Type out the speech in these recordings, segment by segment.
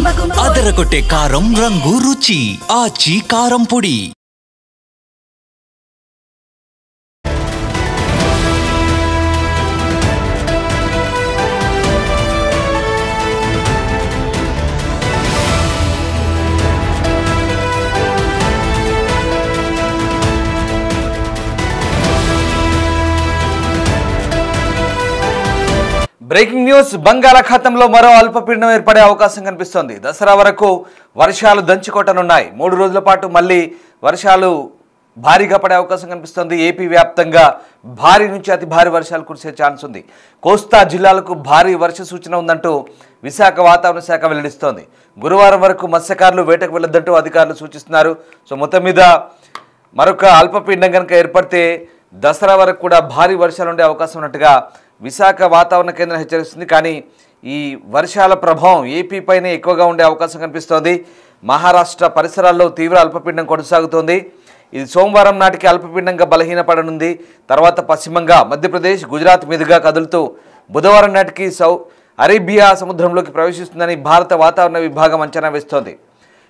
అదరగొట్టే కారం రంగు రుచి ఆచి కారం పొడి. Breaking news. బంగాళాఖాతంలో మరో అల్పపీడనం ఏర్పడే అవకాశం కనిపిస్తోంది. దసరా వరకు వర్షాలు దంచుకొట్టనున్నాయి. 3 రోజుల పాటు మళ్ళీ వర్షాలు భారీగా పడే అవకాశం కనిపిస్తోంది. ఏపీ వ్యాప్తంగా భారీ నుంచి అతి భారీ వర్షాలు కురిసే ఛాన్స్ ఉంది. కోస్తా జిల్లాలకు భారీ వర్ష సూచన ఉందంటూ విశాఖ వాతావరణ శాఖ వెల్లడిస్తోంది. గురువారం వరకు మత్స్యకారులు వేటకు వెళ్లొద్దంటూ అధికారులు సూచిస్తున్నారు. సో మొత్తం మీద మరొక అల్పపీడనం కనుక ఏర్పడితే దసరా వరకు కూడా భారీ వర్షాలు ఉండే అవకాశం ఉన్నట్టుగా విశాఖ వాతావరణ కేంద్రం హెచ్చరిస్తుంది. కానీ ఈ వర్షాల ప్రభావం ఏపీ పైనే ఎక్కువగా ఉండే అవకాశం కనిపిస్తోంది. మహారాష్ట్ర పరిసరాల్లో తీవ్ర అల్పపీడనం కొనసాగుతోంది. ఇది సోమవారం నాటికి అల్పపీడనంగా బలహీనపడనుంది. తర్వాత పశ్చిమంగా మధ్యప్రదేశ్, గుజరాత్ మీదుగా కదులుతూ బుధవారం నాటికి అరేబియా సముద్రంలోకి ప్రవేశిస్తుందని భారత వాతావరణ విభాగం అంచనా వేస్తోంది.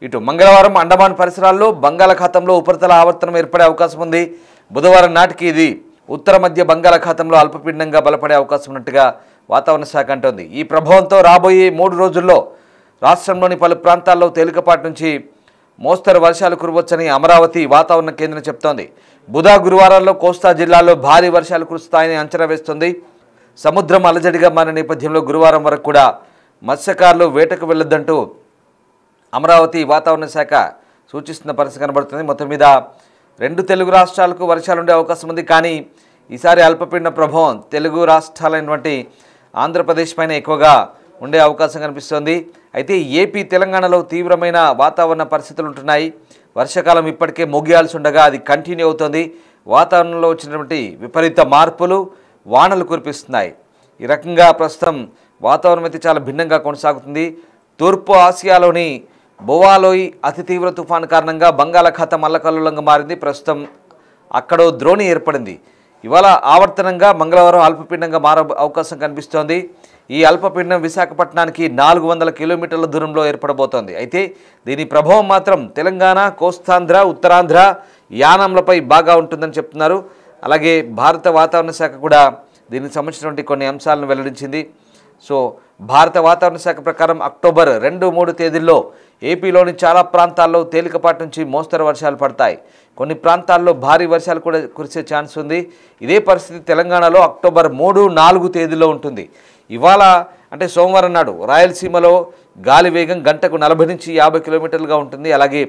ఇటు మంగళవారం అండమాన్ పరిసరాల్లో బంగాళాఖాతంలో ఉపరితల ఆవర్తనం ఏర్పడే అవకాశం ఉంది. బుధవారం నాటికి ఇది ఉత్తర మధ్య బంగాళాఖాతంలో అల్పపీడనంగా బలపడే అవకాశం ఉన్నట్టుగా వాతావరణ శాఖ అంటోంది. ఈ ప్రభావంతో రాబోయే 3 రోజుల్లో రాష్ట్రంలోని పలు ప్రాంతాల్లో తేలికపాటి నుంచి మోస్తరు వర్షాలు కురవచ్చని అమరావతి వాతావరణ కేంద్రం చెప్తోంది. బుధ, గురువారాల్లో కోస్తా జిల్లాల్లో భారీ వర్షాలు కురుస్తాయని అంచనా వేస్తుంది. సముద్రం అలజడిగా మారిన నేపథ్యంలో గురువారం వరకు కూడా మత్స్యకారులు వేటకు వెళ్లొద్దంటూ అమరావతి వాతావరణ శాఖ సూచిస్తున్న పరిస్థితి కనబడుతుంది. మొత్తం మీద 2 తెలుగు రాష్ట్రాలకు వర్షాలుండే అవకాశం ఉంది. కానీ ఈసారి అల్పపీడన ప్రభావం తెలుగు రాష్ట్రాలైనటువంటి ఆంధ్రప్రదేశ్ పైన ఎక్కువగా ఉండే అవకాశం కనిపిస్తోంది. అయితే ఏపీ, తెలంగాణలో తీవ్రమైన వాతావరణ పరిస్థితులు ఉంటున్నాయి. వర్షాకాలం ఇప్పటికే ముగియాల్సి ఉండగా అది కంటిన్యూ అవుతోంది. వాతావరణంలో వచ్చినటువంటి విపరీత మార్పులు వానలు కురిపిస్తున్నాయి. ఈ రకంగా ప్రస్తుతం వాతావరణం అయితే చాలా భిన్నంగా కొనసాగుతుంది. తూర్పు ఆసియాలోని బోవాలోయి అతి తీవ్ర తుఫాను కారణంగా బంగాళాఖాతం అల్లకల్లోలంగా మారింది. ప్రస్తుతం అక్కడో ద్రోణి ఏర్పడింది. ఇవాళ ఆవర్తనంగా మంగళవారం అల్పపీడనంగా మారే అవకాశం కనిపిస్తోంది. ఈ అల్పపీడనం విశాఖపట్నానికి 400 కిలోమీటర్ల దూరంలో ఏర్పడబోతోంది. అయితే దీని ప్రభావం మాత్రం తెలంగాణ, కోస్తాంధ్ర, ఉత్తరాంధ్ర, యానాంలపై బాగా ఉంటుందని చెప్తున్నారు. అలాగే భారత వాతావరణ శాఖ కూడా దీనికి సంబంధించినటువంటి కొన్ని అంశాలను వెల్లడించింది. సో భారత వాతావరణ శాఖ ప్రకారం అక్టోబర్ 2-3 తేదీల్లో ఏపీలోని చాలా ప్రాంతాల్లో తేలికపాటి నుంచి మోస్తరు వర్షాలు పడతాయి. కొన్ని ప్రాంతాల్లో భారీ వర్షాలు కూడా కురిసే ఛాన్స్ ఉంది. ఇదే పరిస్థితి తెలంగాణలో అక్టోబర్ 3-4 తేదీలో ఉంటుంది. ఇవాళ అంటే సోమవారం నాడు రాయలసీమలో గాలి వేగం గంటకు 40 నుంచి 50 కిలోమీటర్లుగా ఉంటుంది. అలాగే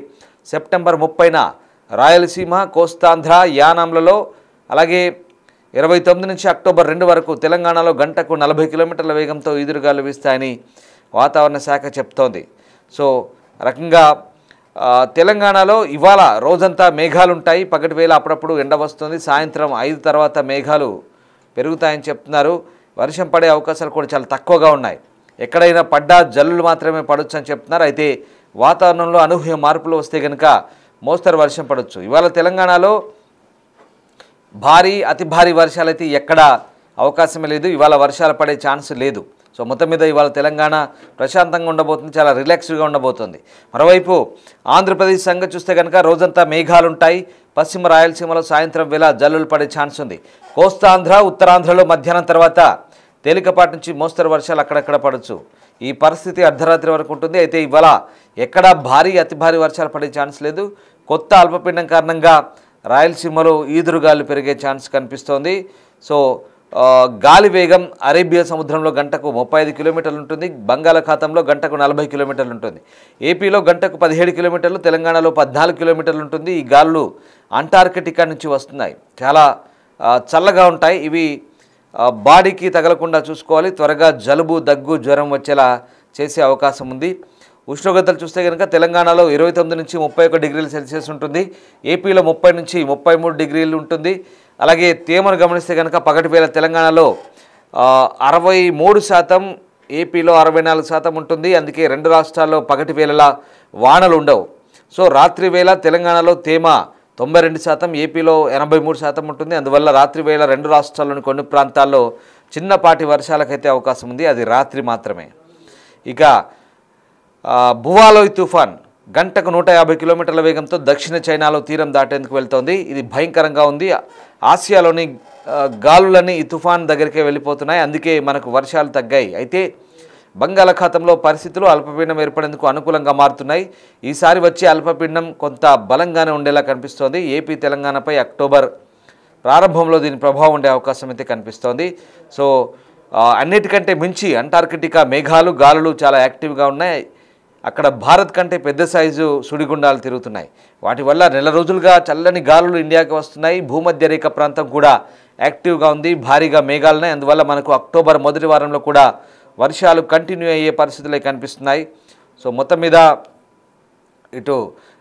సెప్టెంబర్ 30న రాయలసీమ, కోస్తాంధ్ర, యానాంలలో, అలాగే 29 నుంచి అక్టోబర్ 2 వరకు తెలంగాణలో గంటకు 40 కిలోమీటర్ల వేగంతో ఈదురుగాలు వీస్తాయని వాతావరణ శాఖ చెప్తోంది. సో రకంగా తెలంగాణలో ఇవాళ రోజంతా మేఘాలు ఉంటాయి. పగటి వేళ అప్పుడప్పుడు ఎండ వస్తుంది. సాయంత్రం 5 తర్వాత మేఘాలు పెరుగుతాయని చెప్తున్నారు. వర్షం పడే అవకాశాలు కూడా చాలా తక్కువగా ఉన్నాయి. ఎక్కడైనా పడ్డా జల్లులు మాత్రమే పడవచ్చు అని చెప్తున్నారు. అయితే వాతావరణంలో అనూహ్య మార్పులు వస్తే కనుక మోస్తరు వర్షం పడవచ్చు. ఇవాళ తెలంగాణలో భారీ, అతి భారీ వర్షాలైతే ఎక్కడా అవకాశమే లేదు. ఇవాళ వర్షాలు పడే ఛాన్స్ లేదు. సో మొత్తం మీద ఇవాళ తెలంగాణ ప్రశాంతంగా ఉండబోతుంది, చాలా రిలాక్స్డ్గా ఉండబోతుంది. మరోవైపు ఆంధ్రప్రదేశ్ సంగతి చూస్తే కనుక రోజంతా మేఘాలు ఉంటాయి. పశ్చిమ రాయలసీమలో సాయంత్రం వేళ జల్లులు పడే ఛాన్స్ ఉంది. కోస్తాంధ్ర, ఉత్తరాంధ్రలో మధ్యాహ్నం తర్వాత తేలికపాటి నుంచి మోస్తరు వర్షాలు అక్కడక్కడ పడవచ్చు. ఈ పరిస్థితి అర్ధరాత్రి వరకు ఉంటుంది. అయితే ఇవాళ ఎక్కడా భారీ, అతి భారీ వర్షాలు పడే ఛాన్స్ లేదు. కొత్త అల్పపీడనం కారణంగా రాయలసీమలో ఈదురుగాలు పెరిగే ఛాన్స్ కనిపిస్తోంది. సో గాలి వేగం అరేబియా సముద్రంలో గంటకు 35 కిలోమీటర్లు ఉంటుంది. బంగాళాఖాతంలో గంటకు 40 కిలోమీటర్లు ఉంటుంది. ఏపీలో గంటకు 17 కిలోమీటర్లు, తెలంగాణలో 14 కిలోమీటర్లు ఉంటుంది. ఈ గాలులు అంటార్కిటికా నుంచి వస్తున్నాయి. చాలా చల్లగా ఉంటాయి. ఇవి బాడీకి తగలకుండా చూసుకోవాలి. త్వరగా జలుబు, దగ్గు, జ్వరం వచ్చేలా చేసే అవకాశం ఉంది. ఉష్ణోగ్రతలు చూస్తే కనుక తెలంగాణలో 29 నుంచి 31 డిగ్రీల సెల్సియస్ ఉంటుంది. ఏపీలో 30 నుంచి 33 డిగ్రీలు ఉంటుంది. అలాగే తేమను గమనిస్తే కనుక పగటి వేళ తెలంగాణలో 63%, ఏపీలో 64% ఉంటుంది. అందుకే 2 రాష్ట్రాల్లో పగటి వేళలా వానలు ఉండవు. సో రాత్రి వేళ తెలంగాణలో తేమ 92%, ఏపీలో 83% ఉంటుంది. అందువల్ల రాత్రి వేళ 2 రాష్ట్రాల్లోని కొన్ని ప్రాంతాల్లో చిన్నపాటి వర్షాలకైతే అవకాశం ఉంది. అది రాత్రి మాత్రమే. ఇక బువాలోయ్ తుఫాన్ గంటకు 150 కిలోమీటర్ల వేగంతో దక్షిణ చైనాలో తీరం దాటేందుకు వెళ్తోంది. ఇది భయంకరంగా ఉంది. ఆసియాలోని గాలులన్నీ ఈ తుఫాన్ దగ్గరికే వెళ్ళిపోతున్నాయి. అందుకే మనకు వర్షాలు తగ్గాయి. అయితే బంగాళాఖాతంలో పరిస్థితులు అల్పపీడనం ఏర్పడేందుకు అనుకూలంగా మారుతున్నాయి. ఈసారి వచ్చే అల్పపీడనం కొంత బలంగానే ఉండేలా కనిపిస్తోంది. ఏపీ తెలంగాణపై అక్టోబర్ ప్రారంభంలో దీని ప్రభావం ఉండే అవకాశం అయితే కనిపిస్తోంది. సో అన్నిటికంటే మించి అంటార్కిటికా మేఘాలు గాలులు చాలా యాక్టివ్గా ఉన్నాయి. అక్కడ భారత్ కంటే పెద్ద సైజు సుడిగుండాలు తిరుగుతున్నాయి. వాటి వల్ల నెల రోజులుగా చల్లని గాలులు ఇండియాకి వస్తున్నాయి. భూమధ్య రేఖ ప్రాంతం కూడా యాక్టివ్గా ఉంది. భారీగా మేఘాలున్నాయి. అందువల్ల మనకు అక్టోబర్ మొదటి వారంలో కూడా వర్షాలు కంటిన్యూ అయ్యే పరిస్థితులే కనిపిస్తున్నాయి. సో మొత్తం మీద ఇటు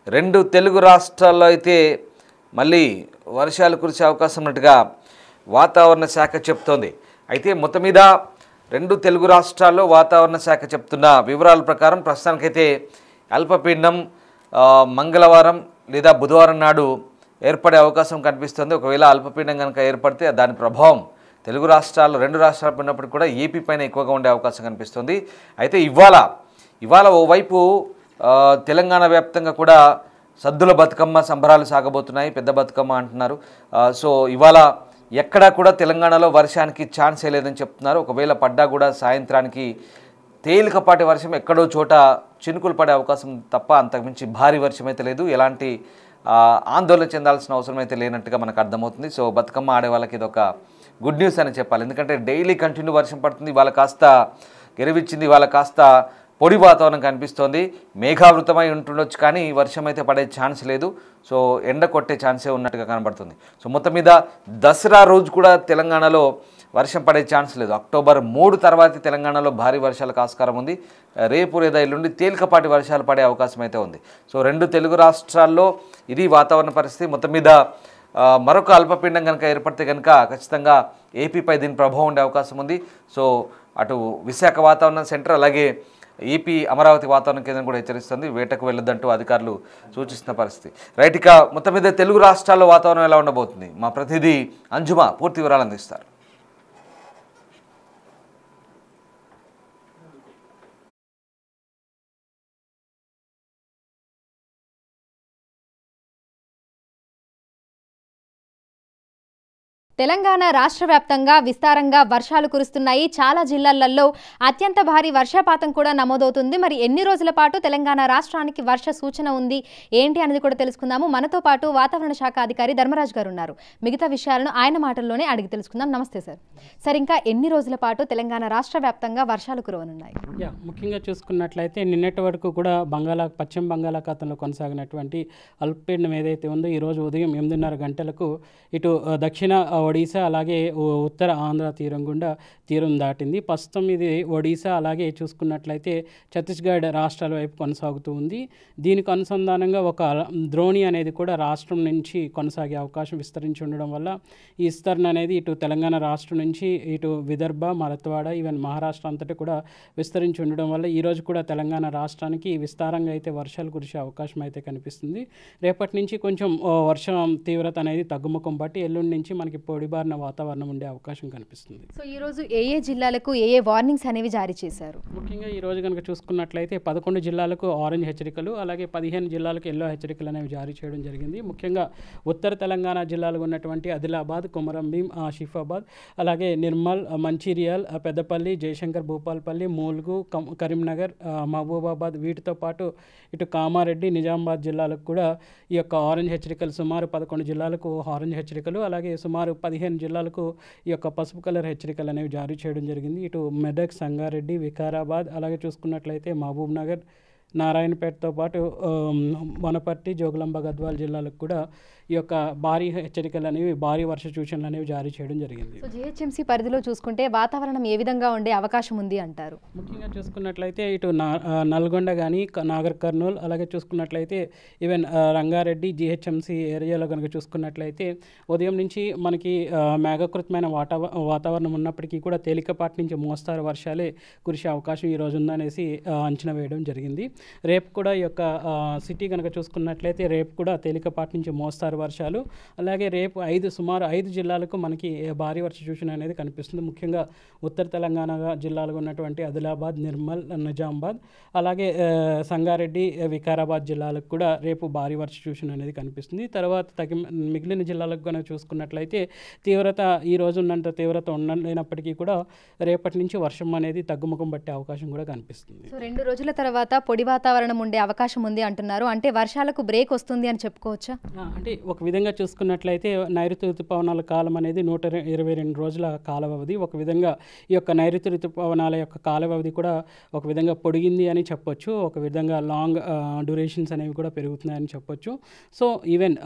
2 తెలుగు రాష్ట్రాల్లో అయితే మళ్ళీ వర్షాలు కురిసే అవకాశం ఉన్నట్టుగా వాతావరణ శాఖ చెప్తోంది. అయితే మొత్తం మీద 2 తెలుగు రాష్ట్రాల్లో వాతావరణ శాఖ చెప్తున్న వివరాల ప్రకారం ప్రస్తుతానికైతే అల్పపీడనం మంగళవారం లేదా బుధవారం నాడు ఏర్పడే అవకాశం కనిపిస్తుంది. ఒకవేళ అల్పపీడనం కనుక ఏర్పడితే దాని ప్రభావం తెలుగు రాష్ట్రాల్లో 2 రాష్ట్రాలు ఉన్నప్పటికీ కూడా ఏపీ పైన ఎక్కువగా ఉండే అవకాశం కనిపిస్తుంది. అయితే ఇవాళ ఓవైపు తెలంగాణ వ్యాప్తంగా కూడా సద్దుల బతుకమ్మ సంబరాలు సాగబోతున్నాయి. పెద్ద బతుకమ్మ అంటున్నారు. సో ఇవాళ ఎక్కడా కూడా తెలంగాణలో వర్షానికి ఛాన్సే లేదని చెప్తున్నారు. ఒకవేళ పడ్డా కూడా సాయంత్రానికి తేలికపాటి వర్షం ఎక్కడో చోట చినుకులు పడే అవకాశం తప్ప అంతకుమించి భారీ వర్షం అయితే లేదు. ఎలాంటి ఆందోళన చెందాల్సిన అవసరం అయితే లేనట్టుగా మనకు అర్థమవుతుంది. సో బతుకమ్మ ఆడే వాళ్ళకి ఇది ఒక గుడ్ న్యూస్ అని చెప్పాలి. ఎందుకంటే డైలీ కంటిన్యూ వర్షం పడుతుంది. వాళ్ళ కాస్త గెలివిచ్చింది, వాళ్ళ కాస్త పొడి వాతావరణం కనిపిస్తోంది. మేఘావృతమై ఉంటుండొచ్చు కానీ వర్షం అయితే పడే ఛాన్స్ లేదు. సో ఎండ కొట్టే ఛాన్సే ఉన్నట్టుగా కనబడుతుంది. సో మొత్తం మీద దసరా రోజు కూడా తెలంగాణలో వర్షం పడే ఛాన్స్ లేదు. అక్టోబర్ 3 తర్వాత తెలంగాణలో భారీ వర్షాలకు ఆస్కారం ఉంది. రేపు లేదా ఎల్లుండి తేలికపాటి వర్షాలు పడే అవకాశం అయితే ఉంది. సో 2 తెలుగు రాష్ట్రాల్లో ఇది వాతావరణ పరిస్థితి. మొత్తం మీద మరొక అల్పపీడనం కనుక ఏర్పడితే కనుక ఖచ్చితంగా ఏపీపై దీని ప్రభావం ఉండే అవకాశం ఉంది. సో అటు విశాఖ వాతావరణ సెంటర్ అలాగే ఏపీ అమరావతి వాతావరణ కేంద్రం కూడా హెచ్చరిస్తుంది. వేటకు వెళ్ళొద్దంటూ అధికారులు సూచిస్తున్న పరిస్థితి. రైట్, ఇక మొత్తం మీద తెలుగు రాష్ట్రాల్లో వాతావరణం ఎలా ఉండబోతుంది మా ప్రతినిధి అంజుమ పూర్తి వివరాలు అందిస్తారు. తెలంగాణ రాష్ట్ర వ్యాప్తంగా విస్తారంగా వర్షాలు కురుస్తున్నాయి. చాలా జిల్లాలలో అత్యంత భారీ వర్షపాతం కూడా నమోదవుతుంది. మరి ఎన్ని రోజుల పాటు తెలంగాణ రాష్ట్రానికి వర్ష సూచన ఉంది ఏంటి అనేది కూడా తెలుసుకుందాము. మనతో పాటు వాతావరణ శాఖ అధికారి ధర్మరాజ్ గారు ఉన్నారు. మిగతా విషయాలను ఆయన మాటల్లోనే అడిగి తెలుసుకుందాం. నమస్తే సార్. సార్, ఇంకా ఎన్ని రోజుల పాటు తెలంగాణ రాష్ట్ర వ్యాప్తంగా వర్షాలు కురవనున్నాయి? ముఖ్యంగా చూసుకున్నట్లయితే నిన్నటి వరకు కూడా పశ్చిమ బంగాళాఖాతంలో కొనసాగినటువంటి అల్పపీడనం ఏదైతే ఉందో ఈరోజు ఉదయం 8:30 గంటలకు ఇటు దక్షిణ ఒడిశా అలాగే ఉత్తర ఆంధ్ర తీరం గుండా తీరం దాటింది. ప్రస్తుతం ఇది ఒడిశా అలాగే చూసుకున్నట్లయితే ఛత్తీస్గఢ్ రాష్ట్రాల వైపు కొనసాగుతూ ఉంది. దీనికి అనుసంధానంగా ఒక ద్రోణి అనేది కూడా రాష్ట్రం నుంచి కొనసాగే అవకాశం విస్తరించి ఉండడం వల్ల ఈ విస్తరణ అనేది ఇటు తెలంగాణ రాష్ట్రం నుంచి ఇటు విదర్భ, మరత్వాడ, ఈవెన్ మహారాష్ట్ర అంతటా కూడా విస్తరించి ఉండడం వల్ల ఈరోజు కూడా తెలంగాణ రాష్ట్రానికి విస్తారంగా అయితే వర్షాలు కురిసే అవకాశం అయితే కనిపిస్తుంది. రేపటి నుంచి కొంచెం వర్షం తీవ్రత అనేది తగ్గుముఖం బట్టి ఎల్లుండి నుంచి మనకి పొడిబారిన వాతావరణం ఉండే అవకాశం కనిపిస్తుంది. సో ఈరోజు ఏ జిల్లాలకు ఏ వార్నింగ్స్ అనేవి జారీ చేశారు? ముఖ్యంగా ఈరోజు కనుక చూసుకున్నట్లయితే 11 జిల్లాలకు ఆరెంజ్ హెచ్చరికలు అలాగే 15 జిల్లాలకు ఎల్లో హెచ్చరికలు అనేవి జారీ చేయడం జరిగింది. ముఖ్యంగా ఉత్తర తెలంగాణ జిల్లాలో ఉన్నటువంటి ఆదిలాబాద్, కొమరంభీం, ఆసిఫాబాద్, అలాగే నిర్మల్, మంచిర్యాల్, పెద్దపల్లి, జయశంకర్ భూపాల్పల్లి, మూల్గు, కరీంనగర్, మహబూబాబాద్ వీటితో పాటు ఇటు కామారెడ్డి, నిజామాబాద్ జిల్లాలకు కూడా ఈ యొక్క ఆరెంజ్ హెచ్చరికలు సుమారు 11 జిల్లాలకు ఆరెంజ్ హెచ్చరికలు అలాగే సుమారు 15 జిల్లాలకు ఈ యొక్క పసుపు కలర్ హెచ్చరికలు అనేవి జారీ చేయడం జరిగింది. ఇటు మెదక్, సంగారెడ్డి, వికారాబాద్ అలాగే చూసుకున్నట్లయితే మహబూబ్ నగర్, నారాయణపేటతో పాటు వనపర్తి, జోగులాంబ, గద్వాల్ జిల్లాలకు కూడా ఈ యొక్క భారీ హెచ్చరికలు అనేవి భారీ వర్ష సూచనలు అనేవి జారీ చేయడం జరిగింది. సో జిహెచ్ఎంసీ పరిధిలో చూసుకుంటే వాతావరణం ఏ విధంగా ఉండే అవకాశం ఉంది అంటారు? ముఖ్యంగా చూసుకున్నట్లయితే ఇటు నల్గొండ కానీ నాగర్ కర్నూల్ అలాగే చూసుకున్నట్లయితే ఈవెన్ రంగారెడ్డి జిహెచ్ఎంసీ ఏరియాలో కనుక చూసుకున్నట్లయితే ఉదయం నుంచి మనకి మేఘకృతమైన వాతావరణం ఉన్నప్పటికీ కూడా తేలికపాటి నుంచి మోస్తారు వర్షాలే కురిసే అవకాశం ఈరోజు ఉందనేసి అంచనా వేయడం జరిగింది. రేపు కూడా ఈ యొక్క సిటీ కనుక చూసుకున్నట్లయితే రేపు కూడా తేలికపాటి నుంచి మోస్తారు వర్షాలు. అలాగే రేపు సుమారు 5 జిల్లాలకు మనకి భారీ వర్ష సూచన అనేది కనిపిస్తుంది. ముఖ్యంగా ఉత్తర తెలంగాణ జిల్లాలో ఉన్నటువంటి ఆదిలాబాద్, నిర్మల్, నిజామాబాద్, అలాగే సంగారెడ్డి, వికారాబాద్ జిల్లాలకు కూడా రేపు భారీ వర్ష సూచన అనేది కనిపిస్తుంది. తర్వాత మిగిలిన జిల్లాలకు కనుక చూసుకున్నట్లయితే తీవ్రత ఈ రోజు ఉన్నంత తీవ్రత ఉండలేనప్పటికీ కూడా రేపటి నుంచి వర్షం అనేది తగ్గుముఖం పట్టే అవకాశం కూడా కనిపిస్తుంది. సో 2 రోజుల తర్వాత పొడి వాతావరణం ఉండే అవకాశం ఉంది అంటున్నారు. అంటే వర్షాలకు బ్రేక్ వస్తుంది అని చెప్పుకోవచ్చా? అంటే ఒక విధంగా చూసుకున్నట్లయితే నైరుతి ఋతుపవనాల కాలం అనేది 122 రోజుల కాల వ్యవధి. ఒక విధంగా ఈ యొక్క నైరుతి ఋతుపవనాల యొక్క కాల వ్యవధి కూడా ఒక విధంగా పొడిగింది అని చెప్పొచ్చు. ఒక విధంగా లాంగ్ డ్యూరేషన్స్ అనేవి కూడా పెరుగుతున్నాయని చెప్పొచ్చు. సో ఈవెన్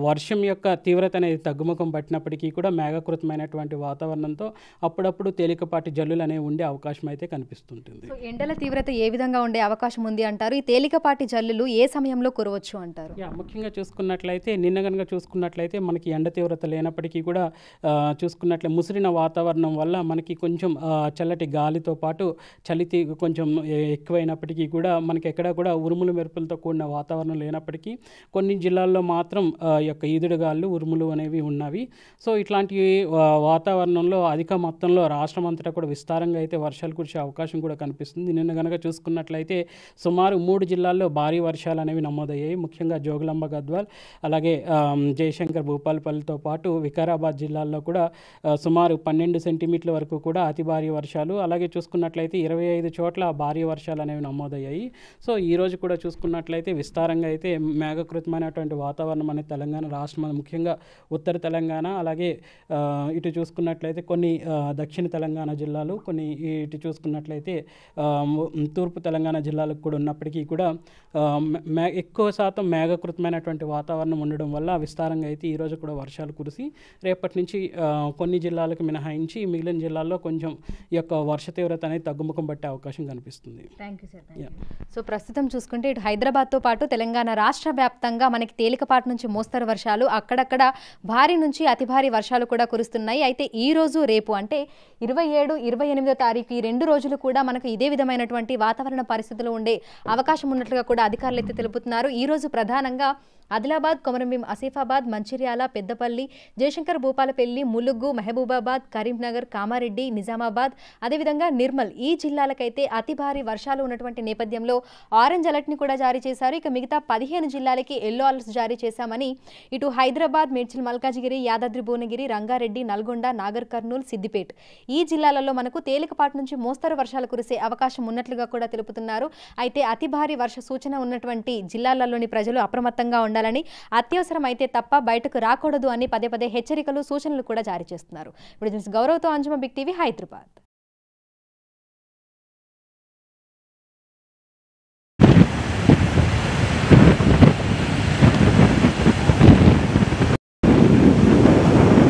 వర్షం యొక్క తీవ్రత అనేది తగ్గుముఖం పట్టినప్పటికీ కూడా మేఘకృతమైనటువంటి వాతావరణంతో అప్పుడప్పుడు తేలికపాటి జల్లులు అనేవి ఉండే అవకాశం అయితే కనిపిస్తుంటుంది. సో ఎండల తీవ్రత ఏ విధంగా ఉండే అవకాశం ఉంది అంటారు? ఈ తేలికపాటి జల్లులు ఏ సమయంలో కురవచ్చు అంటారు? ముఖ్యంగా చూసుకున్నట్లయితే నిన్న కనుక చూసుకున్నట్లయితే మనకి ఎండ తీవ్రత లేనప్పటికీ కూడా చూసుకున్నట్లయితే ముసిరిన వాతావరణం వల్ల మనకి కొంచెం చల్లటి గాలితో పాటు చలి కొంచెం ఎక్కువైనప్పటికీ కూడా మనకి ఎక్కడ కూడా ఉరుములు మెరుపులతో కూడిన వాతావరణం లేనప్పటికీ కొన్ని జిల్లాల్లో మాత్రం ఈ యొక్క ఈదుడుగాళ్ళు, ఉరుములు అనేవి ఉన్నవి. సో ఇట్లాంటి వాతావరణంలో అధిక మొత్తంలో రాష్ట్రం అంతటా కూడా విస్తారంగా అయితే వర్షాలు కురిసే అవకాశం కూడా కనిపిస్తుంది. నిన్న కనుక చూసుకున్నట్లయితే సుమారు 3 జిల్లాల్లో భారీ వర్షాలు అనేవి నమోదయ్యాయి. ముఖ్యంగా జోగులాంబ, గద్వాల్, అలాగే జయశంకర్, భూపాలపల్లితో పాటు వికారాబాద్ జిల్లాల్లో కూడా సుమారు 12 సెంటీమీటర్ల వరకు కూడా అతి భారీ వర్షాలు, అలాగే చూసుకున్నట్లయితే 25 చోట్ల భారీ వర్షాలు అనేవి నమోదయ్యాయి. సో ఈరోజు కూడా చూసుకున్నట్లయితే విస్తారంగా అయితే మేఘకృతమైనటువంటి వాతావరణం అనేది తెలంగాణ రాష్ట్రం, ముఖ్యంగా ఉత్తర తెలంగాణ, అలాగే ఇటు చూసుకున్నట్లయితే కొన్ని దక్షిణ తెలంగాణ జిల్లాలు, కొన్ని ఇటు చూసుకున్నట్లయితే తూర్పు తెలంగాణ జిల్లాలకు కూడా ఉన్నప్పటికీ కూడా ఎక్కువ శాతం మేఘకృతమైనటువంటి వాతావరణం ఉండడం వల్ల విస్తారంగా అయితే ఈరోజు కూడా వర్షాలు కురిసి రేపటి నుంచి కొన్ని జిల్లాలకు మినహాయించి మిగిలిన జిల్లాల్లో కొంచెం ఈ యొక్క వర్ష తీవ్రత అనేది తగ్గుముఖం పట్టే అవకాశం కనిపిస్తుంది. Thank you sir. సో ప్రస్తుతం చూసుకుంటే ఇటు హైదరాబాద్తో పాటు తెలంగాణ రాష్ట్ర వ్యాప్తంగా మనకి తేలికపాటి నుంచి మోస్తరు వర్షాలు, అక్కడక్కడ భారీ నుంచి అతి భారీ వర్షాలు కూడా కురుస్తున్నాయి. అయితే ఈ రోజు రేపు అంటే 27, 28వ తారీఖు ఈ 2 రోజులు కూడా మనకు ఇదే విధమైనటువంటి వాతావరణ పరిస్థితులు ఉండే అవకాశం ఉన్నట్లుగా కూడా అధికారులు అయితే తెలుపుతున్నారు. ఈ రోజు ప్రధానంగా ఆదిలాబాద్, కొమరంభీం, ఆసిఫాబాద్, మంచిర్యాల, పెద్దపల్లి, జయశంకర్, భూపాలపల్లి, ములుగు, మహబూబాబాద్, కరీంనగర్, కామారెడ్డి, నిజామాబాద్, అదేవిధంగా నిర్మల్ ఈ జిల్లాలకైతే అతి భారీ వర్షాలు ఉన్నటువంటి నేపథ్యంలో ఆరెంజ్ అలర్ట్ని కూడా జారీ చేశారు. ఇక మిగతా 15 జిల్లాలకి ఎల్లో అలర్ట్స్ జారీ చేశామని ఇటు హైదరాబాద్, మేడ్చల్ మల్కాజిగిరి, యాదాద్రి భువనగిరి, రంగారెడ్డి, నల్గొండ, నాగర్ కర్నూల్, సిద్దిపేట్ ఈ జిల్లాలలో మనకు తేలికపాటి నుంచి మోస్తరు వర్షాలు కురిసే అవకాశం ఉన్నట్లుగా కూడా తెలుపుతున్నారు. అయితే అతి భారీ వర్ష సూచన ఉన్నటువంటి జిల్లాలలోని ప్రజలు అప్రమత్తంగా ఉండాలని, అత్యవసరం అయితే తప్ప బయటకు రాకూడదు అని పదే పదే హెచ్చరికలు, సూచనలు కూడా జారీ చేస్తున్నారు. ఇప్పుడు గౌరవ్తో అంజుమ, బిగ్ టీవీ, హైదరాబాద్.